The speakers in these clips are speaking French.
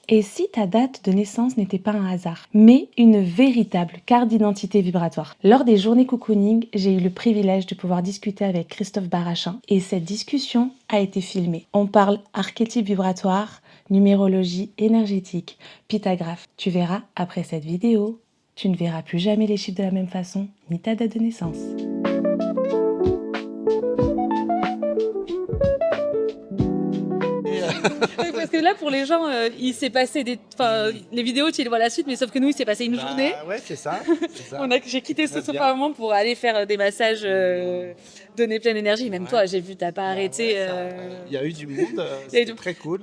Et si ta date de naissance n'était pas un hasard, mais une véritable carte d'identité vibratoire? Lors des journées cocooning, j'ai eu le privilège de pouvoir discuter avec Christophe Barachin et cette discussion a été filmée. On parle archétype vibratoire, numérologie énergétique, pythagraphe. Tu verras après cette vidéo, tu ne verras plus jamais les chiffres de la même façon, ni ta date de naissance. Oui, parce que là, pour les gens, il s'est passé les vidéos, tu les vois la suite, mais sauf que nous, il s'est passé une journée. Ouais, c'est ça. J'ai quitté ce Ça sofa un moment pour aller faire des massages, donner pleine énergie. Même Ouais. toi, j'ai vu, t'as pas arrêté. Il y a eu du monde, Il y a eu c'était du- très cool.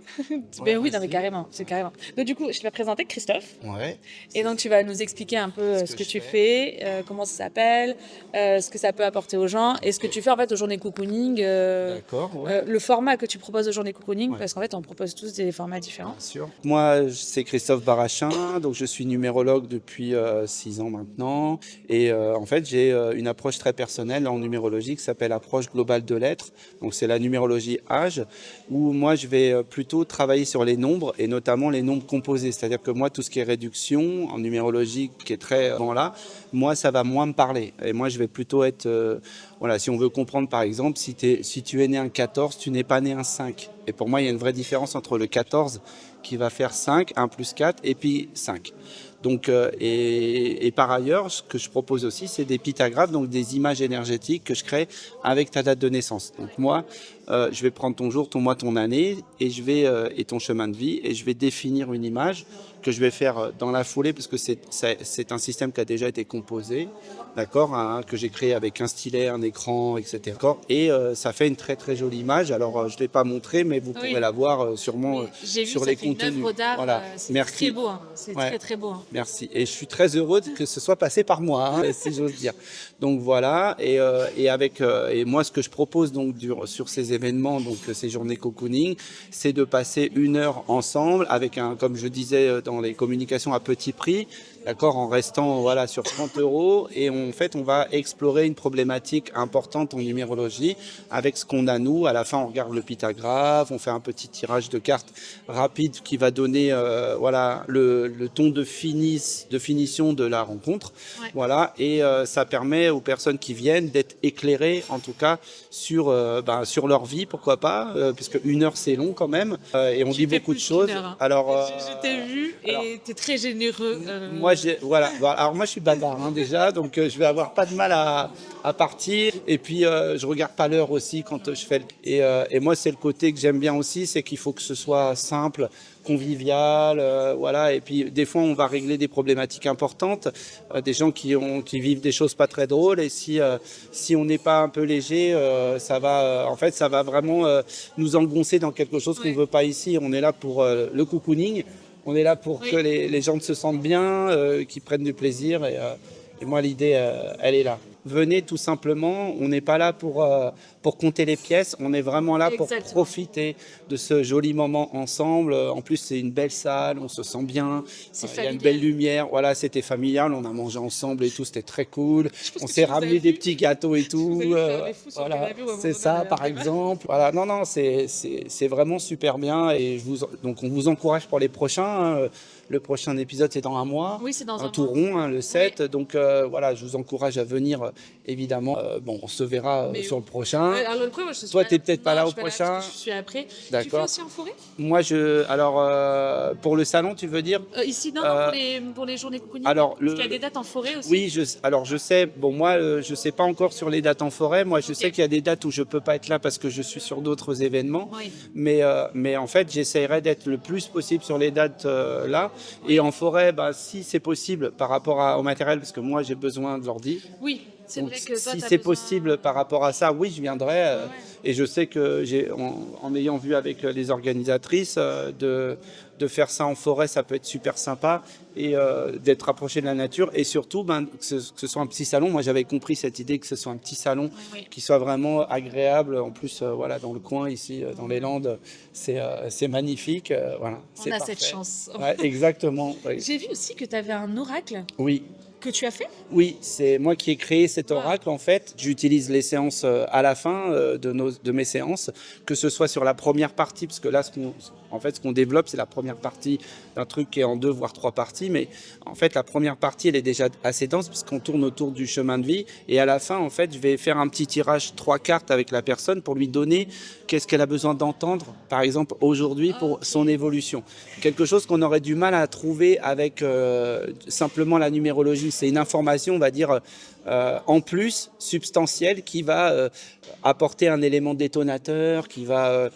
Ben oui, non, mais merci. carrément, c'est carrément. Donc du coup, je vais présenter Christophe. Ouais. Et donc tu vas nous expliquer un peu Ce ce que que je tu fais. fais, comment ça s'appelle, ce que ça peut apporter aux gens, et ce que tu fais en fait aux journées cocooning, D'accord, ouais. le format que tu proposes aux journées cocooning, Ouais. parce qu'en fait on propose tous des formats différents. Bien sûr. Moi, c'est Christophe Barachin, donc je suis numérologue depuis 6 ans maintenant. Et en fait, j'ai une approche très personnelle en numérologie qui s'appelle approche globale de l'être. Donc c'est la numérologie âge, où moi je vais plutôt travailler sur les nombres et notamment les nombres composés. C'est-à-dire que moi, tout ce qui est réduction en numérologie, qui est très bon là, moi ça va moins me parler. Et moi je vais plutôt être, voilà, si on veut comprendre par exemple, si tu es né un 14, tu n'es pas né un 5. Et pour moi, il y a une vraie différence entre le 14 qui va faire 5, 1 plus 4, et puis 5. Donc, et par ailleurs, ce que je propose aussi, c'est des pythagraphes, donc des images énergétiques que je crée avec ta date de naissance. Donc moi, je vais prendre ton jour, ton mois, ton année, et ton chemin de vie, et je vais définir une image que je vais faire dans la foulée, parce que c'est un système qui a déjà été composé, d'accord, hein, que j'ai créé avec un stylet, un écran, etc. Et ça fait une très très jolie image. Alors, je ne l'ai pas montrée, mais vous pourrez la voir sûrement Oui, j'ai vu, sur ça les fait une contenus. œuvre d'art, Voilà. c'est Merci. très beau, hein. C'est Ouais. très très beau. Hein. Merci. Et je suis très heureux que ce soit passé par moi, hein, si j'ose dire. Donc voilà. Et moi, ce que je propose donc sur ces événements, donc ces journées cocooning, c'est de passer 1 heure ensemble avec comme je disais dans les communications, à petit prix. D'accord, en restant voilà sur 30 euros, et en fait on va explorer une problématique importante en numérologie avec ce qu'on a nous. À la fin on regarde le pythagraphe, on fait un petit tirage de cartes rapide qui va donner voilà le ton de finition de la rencontre. Ouais. Voilà, et ça permet aux personnes qui viennent d'être éclairées en tout cas sur leur vie, pourquoi pas, puisque 1 heure c'est long quand même, et on dit beaucoup de choses. Hein. Alors je t'ai vu et t'es très généreux. Moi, voilà. Alors moi, je suis bavard hein, déjà, donc je vais avoir pas de mal à partir. Et puis, je regarde pas l'heure aussi quand je fais. Et moi, c'est le côté que j'aime bien aussi, c'est qu'il faut que ce soit simple, convivial, voilà. Et puis, des fois, on va régler des problématiques importantes, des gens qui vivent des choses pas très drôles. Et si on n'est pas un peu léger, ça va, en fait, ça va vraiment nous engoncer dans quelque chose qu'on veut pas ici. On est là pour le cocooning. On est là pour que les gens se sentent bien, qu'ils prennent du plaisir. Et moi, l'idée, elle est là. Venez tout simplement. On n'est pas là pour compter les pièces. On est vraiment là pour profiter de ce joli moment ensemble. En plus, c'est une belle salle. On se sent bien. Il y a une belle lumière. Voilà, c'était familial. On a mangé ensemble et tout. C'était très cool. On s'est ramené des petits gâteaux et tout. Voilà, c'est ça, par exemple. Voilà, non, c'est vraiment super bien. Et donc, on vous encourage pour les prochains. Hein. Le prochain épisode, c'est dans un mois. Oui, c'est dans un tout mois. rond, hein, le 7. Oui. Donc voilà, je vous encourage à venir, évidemment. Bon, on se verra sur le prochain. Alors, toi, tu n'es peut-être pas là au prochain. Je suis après. D'accord. Tu fais aussi en forêt? Moi, pour le salon, tu veux dire? Ici, non, pour les journées cocooning. Alors, Parce qu'il y a des dates en forêt aussi. Oui, je sais. Bon, moi, je sais pas encore sur les dates en forêt. Moi, je sais qu'il y a des dates où je peux pas être là parce que je suis sur d'autres événements. Oui. Mais en fait, j'essaierai d'être le plus possible sur les dates là. Oui. Et en forêt, si c'est possible par rapport au matériel, parce que moi, j'ai besoin de l'ordi. Oui. C'est vrai que si c'est possible par rapport à ça, oui, je viendrai. Ouais. Et je sais que en ayant vu avec les organisatrices, de faire ça en forêt, ça peut être super sympa, et d'être rapproché de la nature, et surtout que ce soit un petit salon. Moi, j'avais compris cette idée que ce soit un petit salon qui soit vraiment agréable. En plus, voilà, dans le coin ici, dans les Landes, c'est magnifique. Voilà, on a parfait. Cette chance. Ouais, exactement. Oui. J'ai vu aussi que tu avais un oracle. Oui. que tu as fait? Oui, c'est moi qui ai créé cet oracle en fait. J'utilise les séances à la fin de mes séances, que ce soit sur la première partie, parce que là, ce qu'on développe, c'est la première partie d'un truc qui est en 2 voire 3 parties. Mais en fait, la première partie, elle est déjà assez dense parce qu'on tourne autour du chemin de vie. Et à la fin, en fait, je vais faire un petit tirage 3 cartes avec la personne pour lui donner qu'est-ce qu'elle a besoin d'entendre, par exemple, aujourd'hui pour son évolution. Quelque chose qu'on aurait du mal à trouver avec simplement la numérologie. C'est une information, on va dire, en plus, substantielle, qui va apporter un élément détonateur, qui va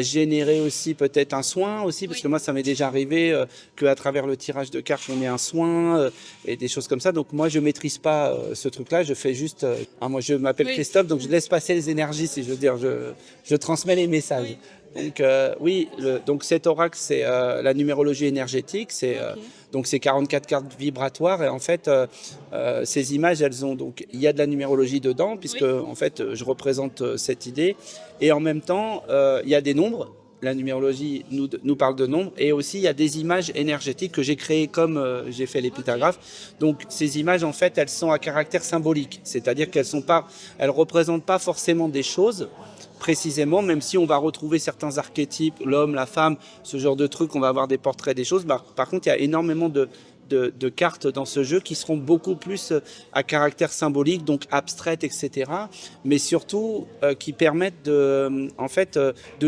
générer aussi peut-être un soin aussi, parce que moi, ça m'est déjà arrivé qu'à travers le tirage de cartes, on ait un soin et des choses comme ça. Donc moi, je maîtrise pas ce truc-là, je fais juste... moi, je m'appelle Christophe, donc je laisse passer les énergies, si je veux dire, je transmets les messages. Donc donc cet oracle, c'est la numérologie énergétique, donc c'est 44 cartes vibratoires et en fait ces images, il y a de la numérologie dedans puisque en fait je représente cette idée et en même temps il y a des nombres. La numérologie nous parle de nombres et aussi il y a des images énergétiques que j'ai créées comme j'ai fait l'épitaphe. Donc ces images en fait elles sont à caractère symbolique, c'est-à-dire elles représentent pas forcément des choses précisément, même si on va retrouver certains archétypes, l'homme, la femme, ce genre de trucs, on va avoir des portraits des choses. Par contre, il y a énormément de cartes dans ce jeu qui seront beaucoup plus à caractère symbolique, donc abstraites, etc. Mais surtout qui permettent de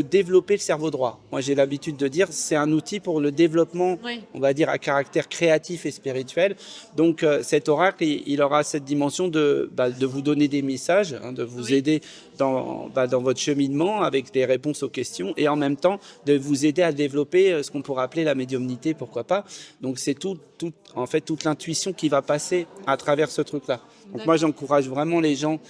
développer le cerveau droit. Moi, j'ai l'habitude de dire c'est un outil pour le développement, on va dire, à caractère créatif et spirituel. Donc, cet oracle, il aura cette dimension de vous donner des messages, de vous aider dans votre cheminement avec des réponses aux questions et en même temps de vous aider à développer ce qu'on pourrait appeler la médiumnité, pourquoi pas. Donc c'est en fait toute l'intuition qui va passer à travers ce truc-là. Donc moi j'encourage vraiment les gens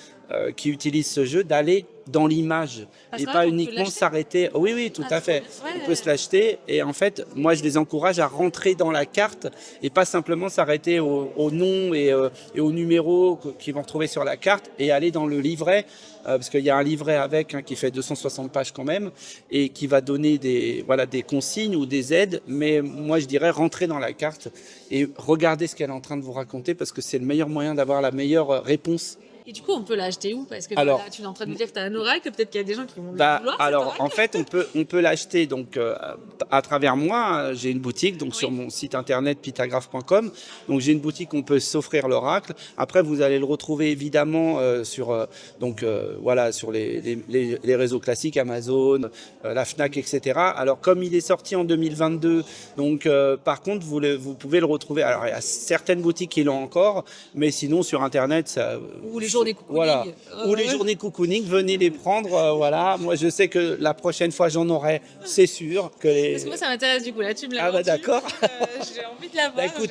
qui utilisent ce jeu d'aller dans l'image et pas uniquement s'arrêter. Oui, tout à fait. On peut se l'acheter et en fait, moi je les encourage à rentrer dans la carte et pas simplement s'arrêter au nom et au numéro qu'ils vont retrouver sur la carte et aller dans le livret parce qu'il y a un livret avec qui fait 260 pages quand même et qui va donner des consignes ou des aides. Mais moi je dirais rentrer dans la carte et regarder ce qu'elle est en train de vous raconter parce que c'est le meilleur moyen d'avoir la meilleure réponse. Et du coup, on peut l'acheter où? Parce que là, tu es en train de me dire que tu as un oracle, peut-être qu'il y a des gens qui vont le vouloir. Alors, en fait, on peut l'acheter donc à travers moi. J'ai une boutique donc sur mon site internet pitagraphe.com. Donc j'ai une boutique où on peut s'offrir l'oracle. Après, vous allez le retrouver évidemment sur sur les réseaux classiques, Amazon, la Fnac, etc. Alors comme il est sorti en 2022, donc par contre vous pouvez le retrouver. Alors il y a certaines boutiques qui l'ont encore, mais sinon sur internet ça. Ou les journées cocooning. Voilà. Ou les journées cocooning, venez les prendre. Voilà. Moi, je sais que la prochaine fois, j'en aurai, c'est sûr. Parce que moi, ça m'intéresse du coup. Là, tu me l'as vendu, d'accord. J'ai envie de l'avoir. Écoute,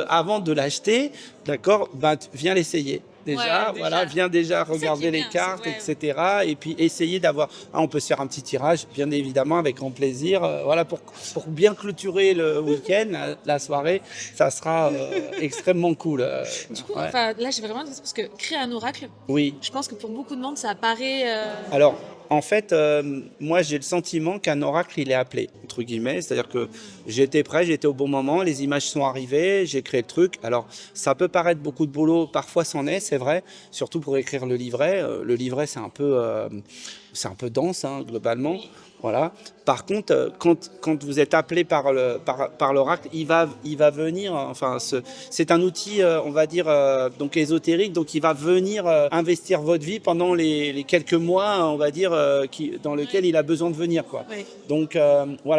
avant de l'acheter, d'accord, viens l'essayer. Déjà, viens déjà regarder les cartes, etc. Et puis essayer d'avoir... on peut se faire un petit tirage, bien évidemment, avec grand plaisir. Pour bien clôturer le week-end, la soirée, ça sera extrêmement cool. Du coup, là, j'ai vraiment dit parce que créer un oracle, je pense que pour beaucoup de monde, ça apparaît... Alors, en fait, moi, j'ai le sentiment qu'un oracle, il est appelé, entre guillemets. C'est-à-dire que j'étais prêt, j'étais au bon moment, les images sont arrivées, j'ai créé le truc. Alors, ça peut paraître beaucoup de boulot, parfois c'en est, c'est vrai, surtout pour écrire le livret. Le livret, c'est un peu dense, globalement. Voilà. Par contre, quand vous êtes appelé par l'oracle, il va venir. Enfin, c'est un outil, on va dire, donc ésotérique. Donc, il va venir investir votre vie pendant les quelques mois, on va dire, dans lesquels il a besoin de venir, quoi. Donc,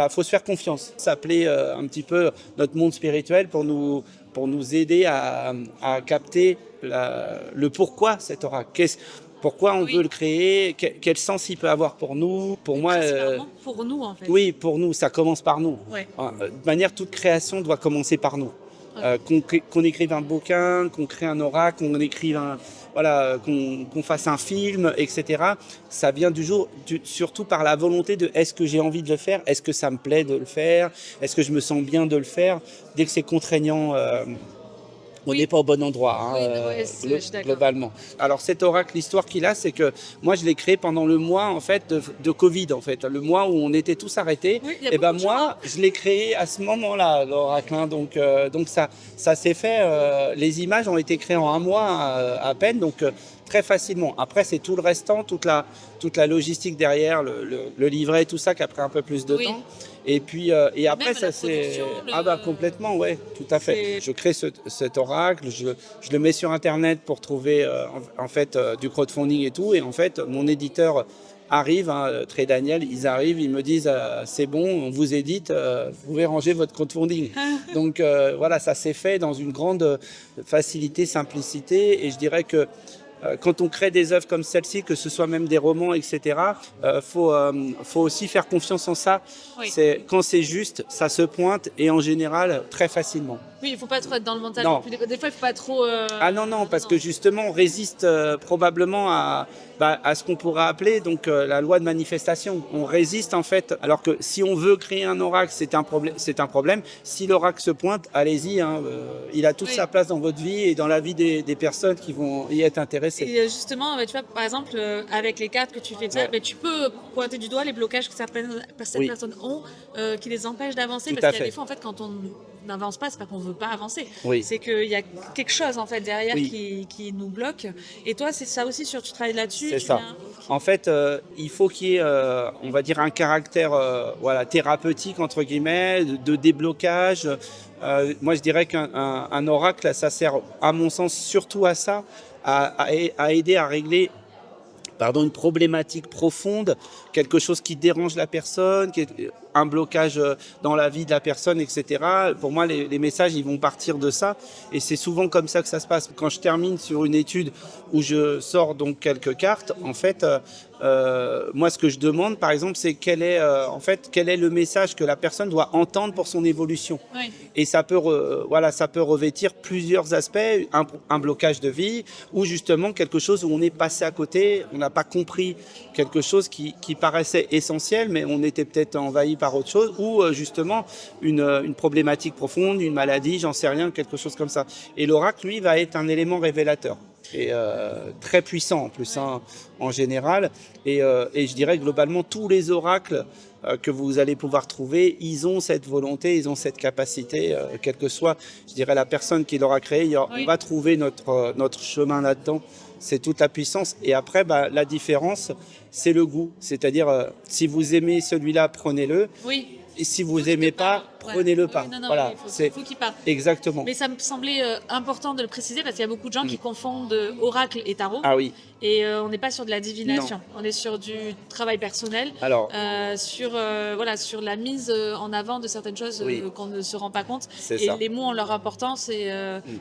faut se faire confiance. S'appeler un petit peu notre monde spirituel pour nous aider à capter le pourquoi cet oracle. Pourquoi on veut le créer, quel sens il peut avoir pour nous. Pour moi, pour nous en fait. Oui, pour nous, ça commence par nous. De manière, toute création doit commencer par nous. Qu'on écrive un bouquin, qu'on crée un oracle, qu'on écrive qu'on fasse un film, etc. Ça vient surtout par la volonté de est-ce que j'ai envie de le faire, est-ce que ça me plaît de le faire, est-ce que je me sens bien de le faire. Dès que c'est contraignant, On Oui. n'est pas au bon endroit, hein, Oui, ouais, je suis d'accord. globalement. Alors cet oracle, l'histoire qu'il a, c'est que moi je l'ai créé pendant le mois en fait de Covid en fait, le mois où on était tous arrêtés. Oui, il y a Et ben beaucoup de gens, moi, je l'ai créé à ce moment-là, l'oracle. Hein. Donc ça s'est fait. Les images ont été créées en un mois à peine, donc très facilement. Après, c'est tout le restant, toute la logistique derrière, le livret, tout ça qui a pris un peu plus de Oui. temps. Et puis et après même ça la c'est production, ah bah complètement ouais, tout à fait. C'est- Je crée cet oracle, je le mets sur internet pour trouver en fait du crowdfunding et tout, et en fait mon éditeur arrive, hein, Trey Daniel, ils arrivent, ils me disent c'est bon, on vous édite, vous pouvez ranger votre crowdfunding. Donc voilà, ça s'est fait dans une grande facilité, simplicité, et je dirais que quand on crée des œuvres comme celle-ci, que ce soit même des romans, etc., faut aussi faire confiance en ça. Oui. Quand c'est juste, ça se pointe, et en général très facilement. Oui, il faut pas trop être dans le mental. Non. Non plus. Des fois, il faut pas trop. Ah non, parce que justement, on résiste probablement à ce qu'on pourrait appeler donc la loi de manifestation. On résiste en fait, alors que si on veut créer un oracle, c'est un problème. Si l'oracle se pointe, allez-y, hein, il a toute Oui. sa place dans votre vie et dans la vie des personnes qui vont y être intéressées. Et justement, tu vois, par exemple, avec les cartes que tu fais, Ouais. tu peux pointer du doigt les blocages que certaines Oui. personnes ont qui les empêchent d'avancer. Tout Parce à qu'il y a fait. des fois, en fait, quand on n'avance pas, c'est pas qu'on veut pas avancer. Oui. C'est qu'il y a quelque chose en fait derrière Oui. qui nous bloque. Et toi, c'est ça aussi, tu travailles là-dessus. C'est tu ça. viens- En fait, il faut qu'il y ait, on va dire, un caractère voilà, thérapeutique, entre guillemets, de déblocage. Moi, je dirais qu'un oracle, ça sert, à mon sens, surtout à ça, à aider à régler une problématique profonde, quelque chose qui dérange la personne, un blocage dans la vie de la personne, etc. Pour moi, les messages, ils vont partir de ça. Et c'est souvent comme ça que ça se passe. Quand je termine sur une étude où je sors donc quelques cartes, en fait, moi, ce que je demande, par exemple, c'est quel est le message que la personne doit entendre pour son évolution. Oui. Et ça peut revêtir plusieurs aspects, un blocage de vie, ou justement quelque chose où on est passé à côté, on n'a pas compris quelque chose qui paraissait essentiel, mais on était peut-être envahi par autre chose, ou justement une problématique profonde, une maladie, j'en sais rien, quelque chose comme ça. Et l'oracle, lui, va être un élément révélateur. Et très puissant en plus, hein, en général. Et je dirais globalement, tous les oracles que vous allez pouvoir trouver, ils ont cette volonté, ils ont cette capacité, quelle que soit, je dirais, la personne qui l'aura créé, on va trouver notre chemin là-dedans. C'est toute la puissance. Et après, la différence, c'est le goût. C'est-à-dire, si vous aimez celui-là, prenez-le. Oui. Et si vous n'aimez pas, prenez-le pas. Oui, non, Voilà, il faut qu'il parte. Exactement. Mais ça me semblait important de le préciser parce qu'il y a beaucoup de gens qui confondent oracle et tarot. Ah oui. Et on n'est pas sur de la divination, on est sur du travail personnel, Alors, sur la mise en avant de certaines choses qu'on ne se rend pas compte. C'est et ça. les mots ont leur importance et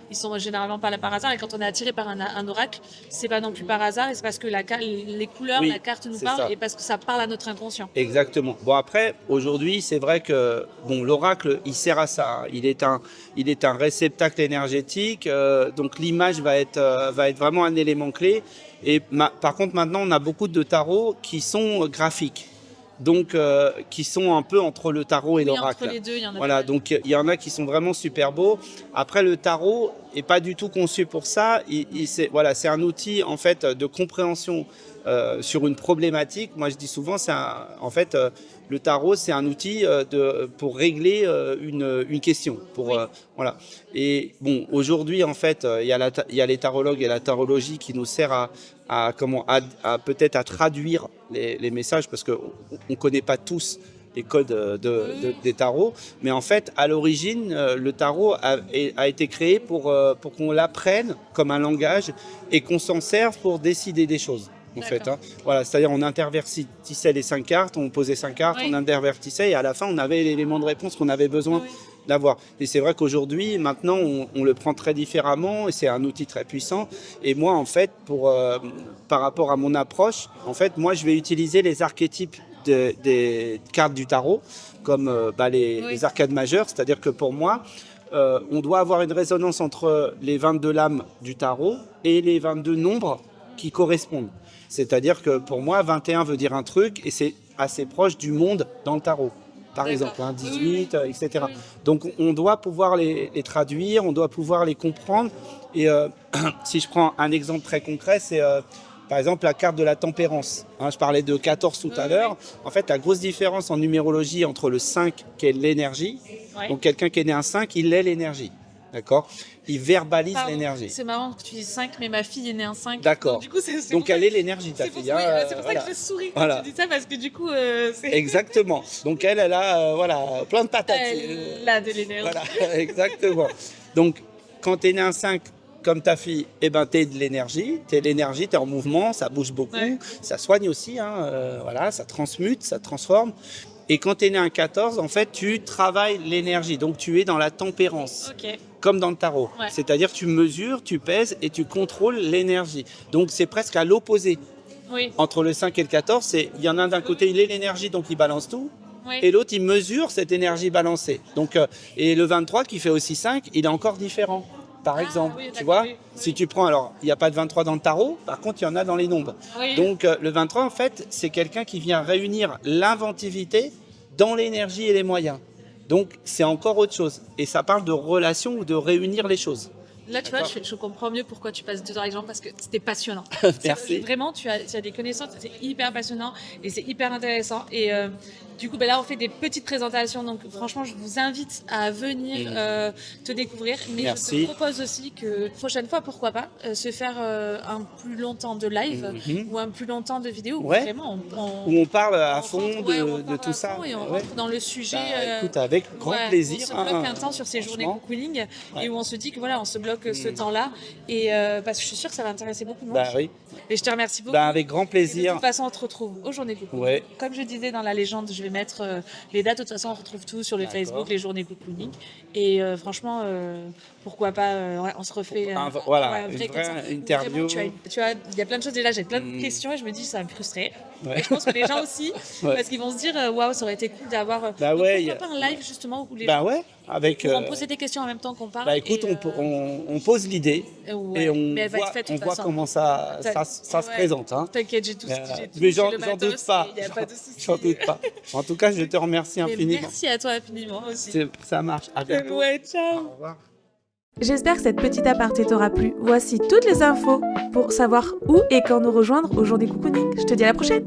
ils sont généralement pas là par hasard. Et quand on est attiré par un oracle, c'est pas non plus par hasard et c'est parce que les couleurs, la carte nous parle et parce que ça parle à notre inconscient. Exactement. Bon, après, aujourd'hui, c'est vrai que l'oracle, il sert à ça. Hein. Il est un réceptacle énergétique, donc l'image va être vraiment un élément clé. Et par contre, maintenant, on a beaucoup de tarots qui sont graphiques, donc qui sont un peu entre le tarot et l'oracle. Entre les deux, il y en a. Voilà, donc il y en a qui sont vraiment super beaux. Après, le tarot est pas du tout conçu pour ça. C'est un outil en fait de compréhension sur une problématique. Moi, je dis souvent, le tarot, c'est un outil pour régler une question. Voilà. Et bon, aujourd'hui, en fait, il y a les tarologues et la tarologie qui nous sert peut-être à traduire les messages parce qu'on ne connaît pas tous les codes des tarots. Mais en fait, à l'origine, le tarot a été créé pour qu'on l'apprenne comme un langage et qu'on s'en serve pour décider des choses. En fait, hein. Voilà, c'est-à-dire on intervertissait les 5 cartes, on posait 5 cartes, on intervertissait et à la fin on avait l'élément de réponse qu'on avait besoin d'avoir. Et c'est vrai qu'aujourd'hui, maintenant, on le prend très différemment et c'est un outil très puissant. Et moi, en fait, par rapport à mon approche, en fait, moi, je vais utiliser les archétypes des cartes du tarot comme les arcades majeures, c'est-à-dire que pour moi, on doit avoir une résonance entre les 22 lames du tarot et les 22 nombres qui correspondent. C'est-à-dire que pour moi, 21 veut dire un truc et c'est assez proche du monde dans le tarot. par exemple, 18, etc. Oui. Donc on doit pouvoir les traduire, on doit pouvoir les comprendre. Et si je prends un exemple très concret, c'est par exemple la carte de la tempérance. Je parlais de 14 tout à l'heure. En fait, la grosse différence en numérologie entre le 5 qui est l'énergie, donc quelqu'un qui est né un 5, il est l'énergie. D'accord. Il verbalise l'énergie. C'est marrant que tu dis 5, mais ma fille est née un 5. D'accord. Donc elle est l'énergie, ta fille. C'est pour ça que je souris quand tu dis ça, parce que du coup... Exactement. Donc elle a plein de patates. Elle a de l'énergie. Voilà, exactement. Donc, quand tu es né un 5, comme ta fille, tu es de l'énergie. Tu es l'énergie, tu es en mouvement, ça bouge beaucoup. Ouais. Ça soigne aussi, ça transmute, ça transforme. Et quand tu es né un 14, en fait, tu travailles l'énergie. Donc, tu es dans la tempérance. Okay. Comme dans le tarot. Ouais. C'est-à-dire tu mesures, tu pèses et tu contrôles l'énergie. Donc, c'est presque à l'opposé. Oui. Entre le 5 et le 14, il y en a un d'un côté, il est l'énergie, donc il balance tout. Oui. Et l'autre, il mesure cette énergie balancée. Donc, et le 23 qui fait aussi 5, il est encore différent. Par exemple, tu vois, si tu prends, alors il n'y a pas de 23 dans le tarot, par contre il y en a dans les nombres. Oui. Donc le 23 en fait, c'est quelqu'un qui vient réunir l'inventivité dans l'énergie et les moyens. Donc c'est encore autre chose. Et ça parle de relation ou de réunir les choses. Là, tu vois, je comprends mieux pourquoi tu passes 2 heures avec Jean, parce que c'était passionnant. Merci. Vraiment, tu as des connaissances, c'est hyper passionnant et c'est hyper intéressant. Et du coup, là, on fait des petites présentations. Donc, franchement, je vous invite à venir te découvrir. Mais je te propose aussi que, prochaine fois, pourquoi pas, se faire un plus long temps de live ou un plus long temps de vidéo où vraiment où on parle à fond de tout ça. Et on rentre dans le sujet. Écoute, avec grand plaisir. On se bloque un temps sur ces journées cocooning et où on se dit que voilà, on se bloque ce temps-là. Et parce que je suis sûre que ça va intéresser beaucoup de monde. Oui. Et je te remercie beaucoup. Avec grand plaisir. De toute façon, on te retrouve aux journées cocooning. Ouais. Comme je disais dans la légende, je vais mettre les dates. De toute façon, on retrouve tout sur le Facebook, les journées cocooning. Et franchement, pourquoi pas, on se refait une vraie interview. Tu vois, il y a plein de choses déjà. J'ai plein de questions et je me dis, ça va me frustrer. Ouais. Et je pense que les gens aussi, parce qu'ils vont se dire, waouh, ça aurait été cool d'avoir. Pourquoi pas un live justement où les gens vont poser des questions en même temps qu'on parle. Écoute, on pose l'idée et on voit comment ça se présente. Hein. T'inquiète, j'ai tout. Mais j'en doute pas. J'en doute pas. En tout cas, je te remercie infiniment. Merci à toi infiniment aussi. Ça marche. À bientôt. Ouais, ciao. Au revoir. J'espère que cette petite aparté t'aura plu. Voici toutes les infos pour savoir où et quand nous rejoindre au jour des cocooning. Je te dis à la prochaine.